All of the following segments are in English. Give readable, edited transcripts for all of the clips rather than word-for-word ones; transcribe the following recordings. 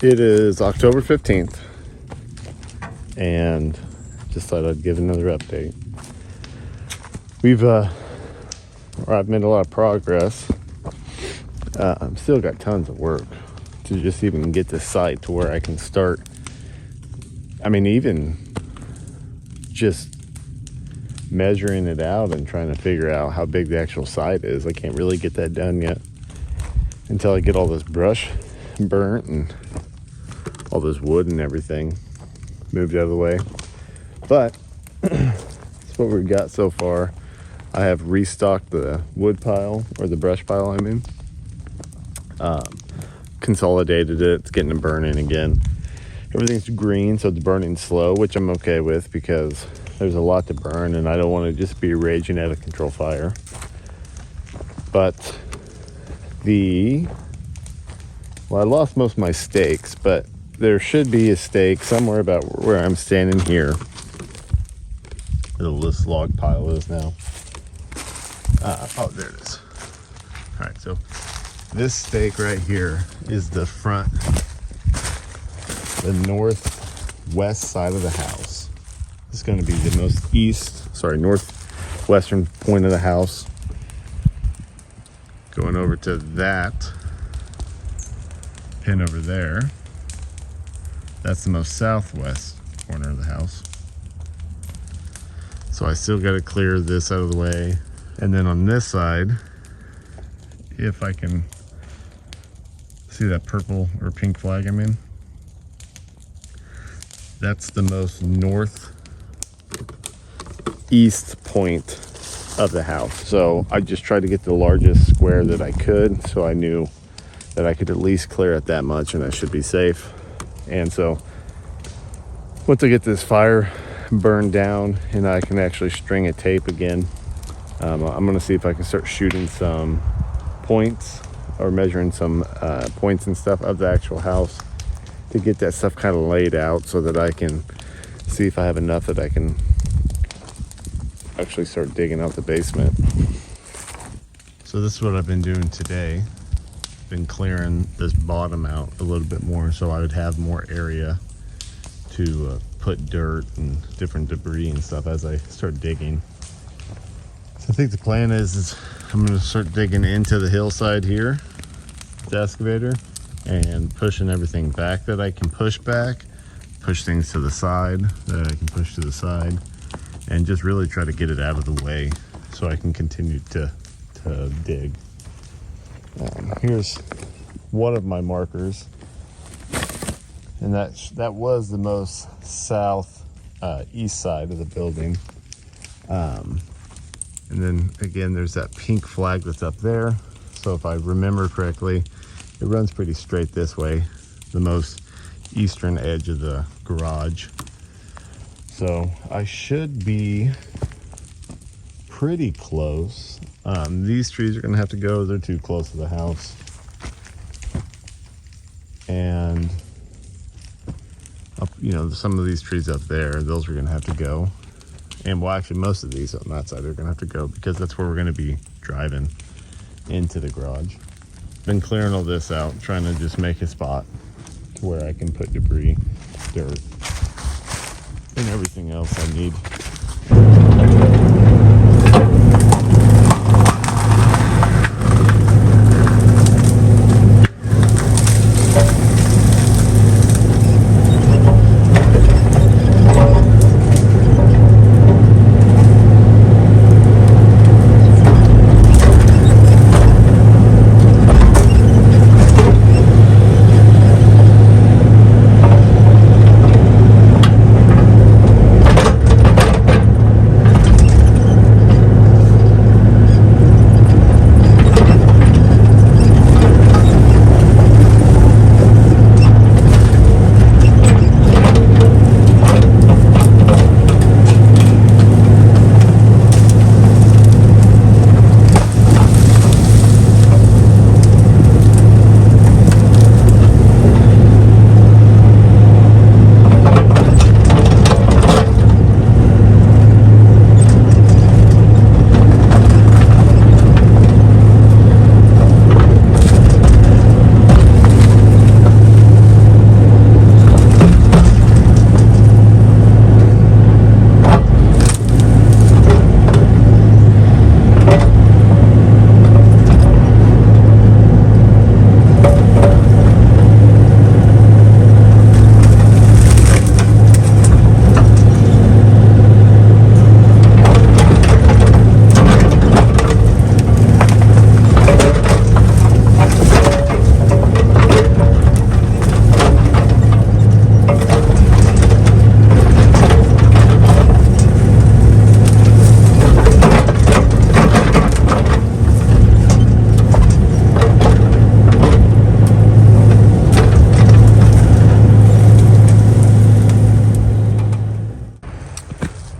It is October 15th, and just thought I'd give another update. I've made a lot of progress. I've still got tons of work to just even get this site to where I can start. I mean, even just measuring it out and trying to figure out how big the actual site is. I can't really get that done yet until I get all this brush burnt and all this wood and everything moved out of the way. But that's what we've got so far. I have restocked the wood pile, or the brush pile, I mean. Consolidated it. It's getting to burning again. Everything's green, so it's burning slow, which I'm okay with because there's a lot to burn and I don't want to just be raging out of control fire. But I lost most of my stakes, but there should be a stake somewhere about where I'm standing here. Where this log pile is now. Oh, there it is. All right, so this stake right here is the front, the northwest side of the house. This is going to be the northwestern point of the house. Going over to that pin over there. That's the most southwest corner of the house. So I still got to clear this out of the way. And then on this side, if I can see that purple or pink flag I'm in, that's the most northeast point of the house. So I just tried to get the largest square that I could, so I knew that I could at least clear it that much and I should be safe. And so once I get this fire burned down and I can actually string a tape again, I'm going to see if I can start shooting some points or measuring some points and stuff of the actual house to get that stuff kind of laid out so that I can see if I have enough that I can actually start digging out the basement. So this is what I've been doing today. Been clearing this bottom out a little bit more so I would have more area to put dirt and different debris and stuff as I start digging. So I think the plan is I'm going to start digging into the hillside here with the excavator and pushing everything back that I can push back, push things to the side that I can push to the side, and just really try to get it out of the way so I can continue to dig. Here's one of my markers, and that was the most east side of the building. And then again, there's that pink flag that's up there. So if I remember correctly, it runs pretty straight this way, the most eastern edge of the garage. So I should be pretty close. These trees are gonna have to go, they're too close to the house. And some of these trees up there, those are gonna have to go. And well, actually most of these on that side are gonna have to go because that's where we're gonna be driving into the garage. Been clearing all this out, trying to just make a spot where I can put debris, dirt, and everything else I need.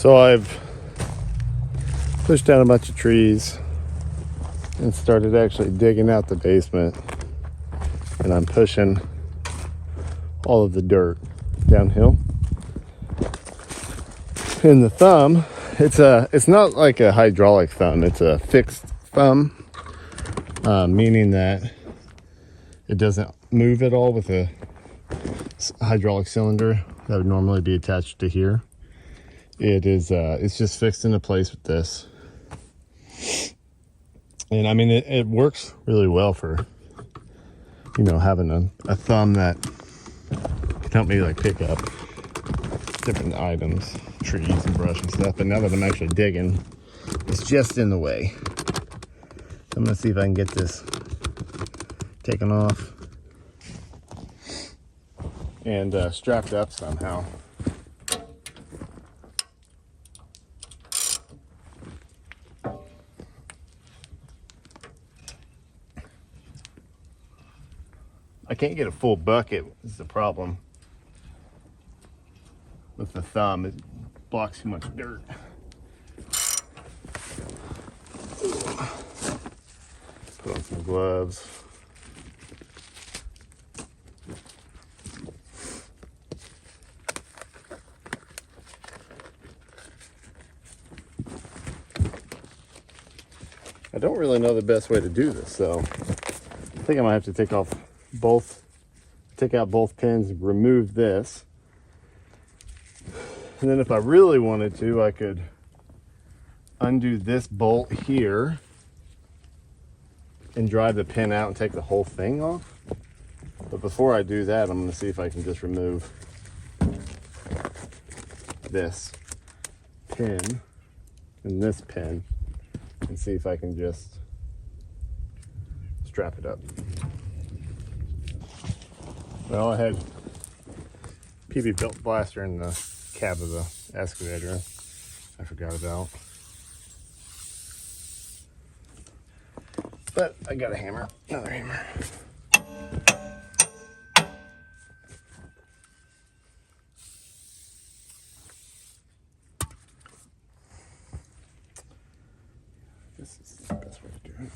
So I've pushed down a bunch of trees and started actually digging out the basement, and I'm pushing all of the dirt downhill. And the thumb, it's not like a hydraulic thumb, it's a fixed thumb, meaning that it doesn't move at all with a hydraulic cylinder that would normally be attached to here. It's just fixed into place with this. And I mean, it works really well for, having a thumb that can help me like pick up different items, trees and brush and stuff. But now that I'm actually digging, it's just in the way. I'm gonna see if I can get this taken off and strapped up somehow. I can't get a full bucket, is the problem. With the thumb, it blocks too much dirt. Put on some gloves. I don't really know the best way to do this, so I think I might have to take out both pins, remove this. And then if I really wanted to, I could undo this bolt here and drive the pin out and take the whole thing off. But before I do that, I'm going to see if I can just remove this pin and this pin and see if I can just strap it up. Well, I had PB belt blaster in the cab of the excavator I forgot about. But I got a hammer, another hammer. This is the best way to do it.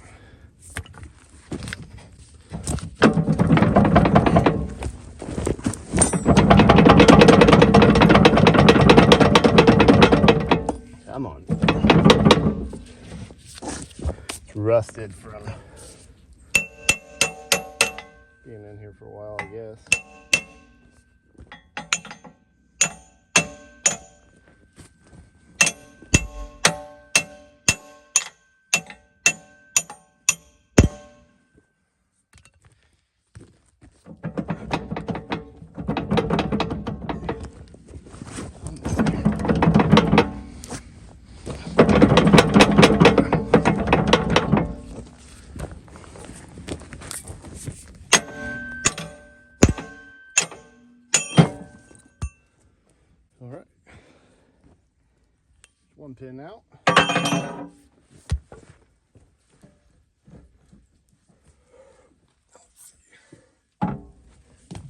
Come on. It's rusted from being in here for a while, I guess. All right, one pin out.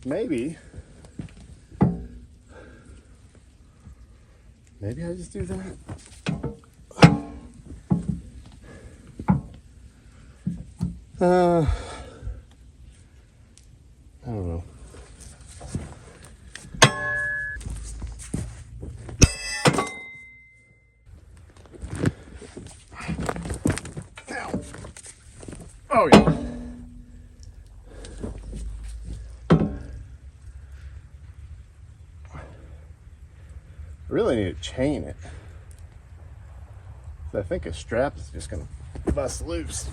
Maybe I just do that. I don't know. Oh yeah. I really need to chain it. I think a strap is just gonna bust loose.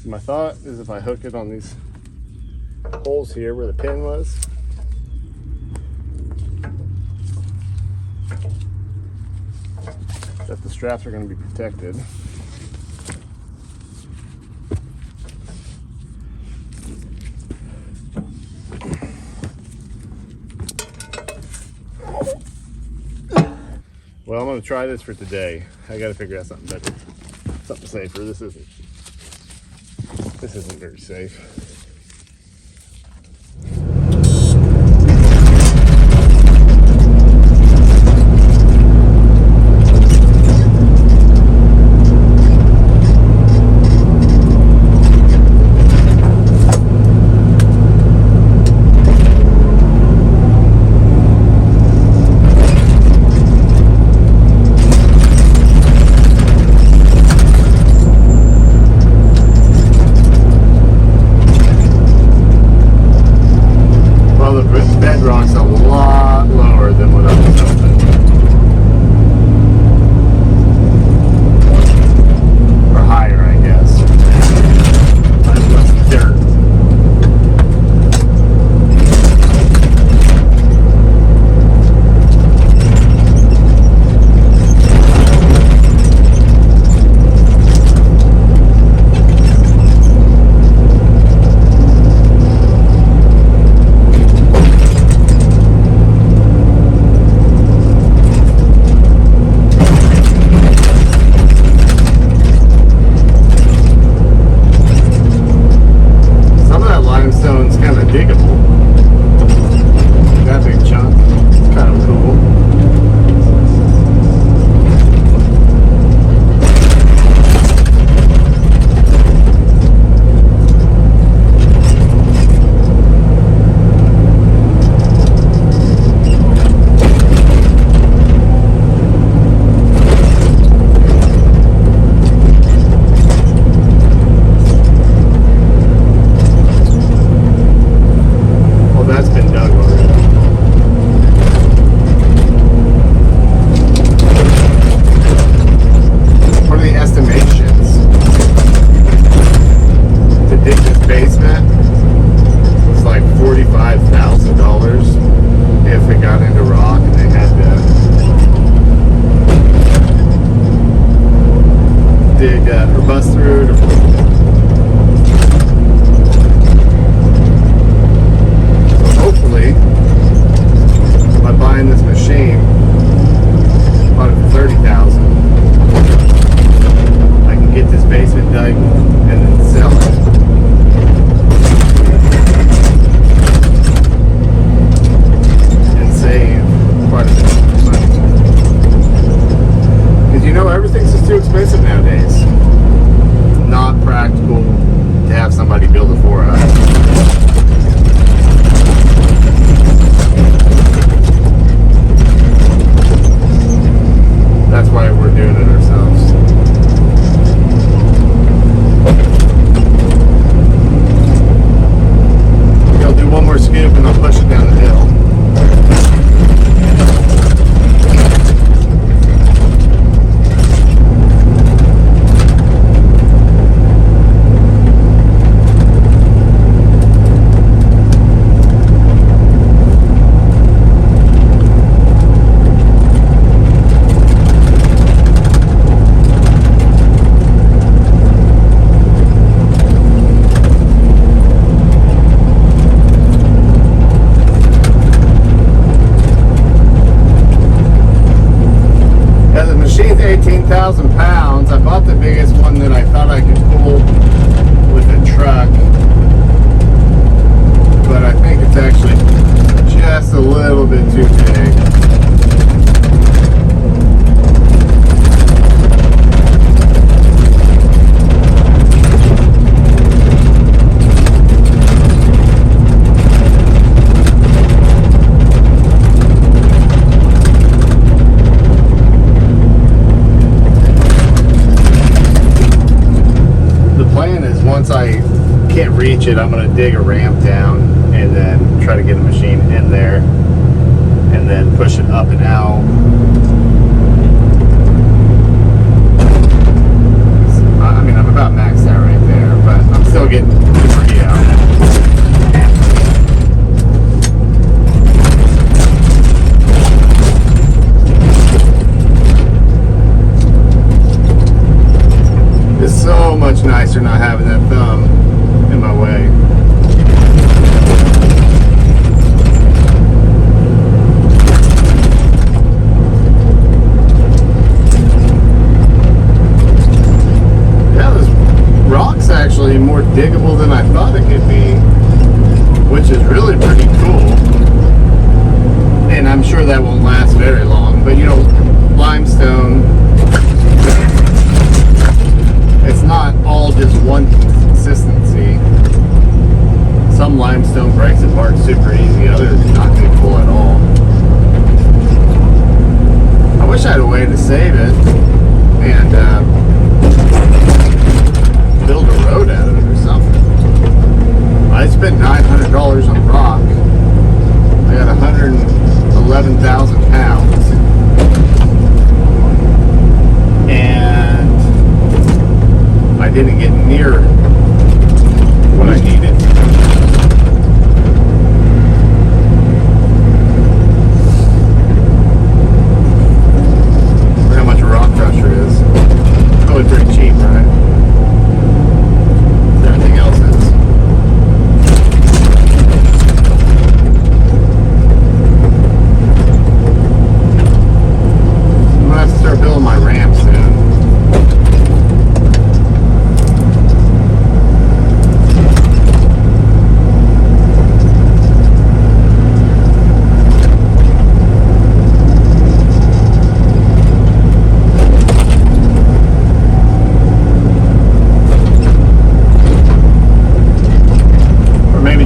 My thought is if I hook it on these holes here where the pin was, that the straps are going to be protected. Well, I'm gonna try this for today. I gotta figure out something better, something safer. This isn't very safe. Bedrock's a lot lower than what I was hoping. Or higher, I guess. That's less dirt. Bust through it. So hopefully, by buying this machine, bought it for $30,000, I can get this basement dug and then sell it. And save quite a bit of money. Because you know everything's just too expensive nowadays. Not practical to have somebody build it for us. That's why we're doing it ourselves. I'll do one more scoop and I'll push it down the hill. £18,000. I bought the biggest one that I thought I could pull with a truck, but I think it's actually just a little bit too big. Once I can't reach it, I'm going to dig a ramp down and then try to get a machine in there and then push it up and out. I mean, I'm about maxed out right there, but I'm still getting pretty out. It's so much nicer not having that thumb in my way. which is really pretty cool. And I'm sure that won't last very long, but you know, limestone, it's not all just one consistency. Some limestone breaks apart super easy, others not good pull at all. I wish I had a way to save it and build a road out of it or something. I spent $900 on rock. I got 111,000 pounds. And I didn't get near what I needed. How much a rock crusher is. Probably pretty cheap, right? Everything else is. I'm gonna have to start building my ramp soon.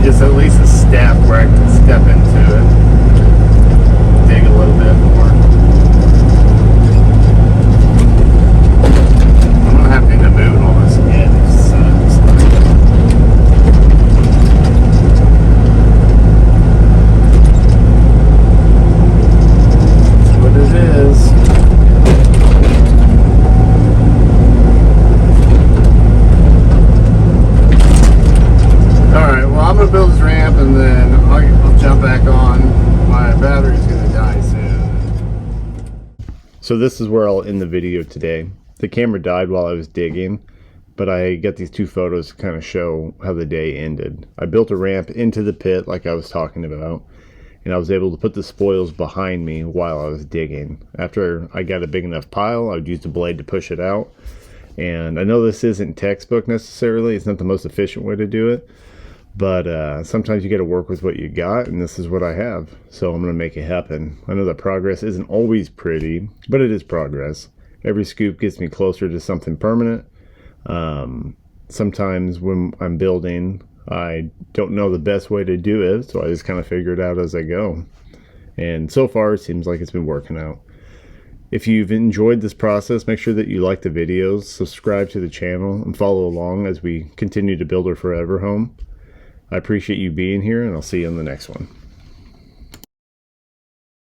Just at least a step where I can step into it, dig a little bit more. I'm not having to move all this again. It sucks. That's what it is. I'm gonna build this ramp and then I'll jump back on. My battery's gonna die soon. So this is where I'll end the video today. The camera died while I was digging, but I got these two photos to kind of show how the day ended. I built a ramp into the pit like I was talking about, and I was able to put the spoils behind me while I was digging. After I got a big enough pile, I would use the blade to push it out. And I know this isn't textbook necessarily, it's not the most efficient way to do it, but sometimes you got to work with what you got, and this is what I have, so I'm going to make it happen. I know that progress isn't always pretty, but it is progress. Every scoop gets me closer to something permanent. Sometimes when I'm building, I don't know the best way to do it, so I just kind of figure it out as I go. And so far, it seems like it's been working out. If you've enjoyed this process, make sure that you like the videos, subscribe to the channel, and follow along as we continue to build our forever home. I appreciate you being here, and I'll see you in the next one.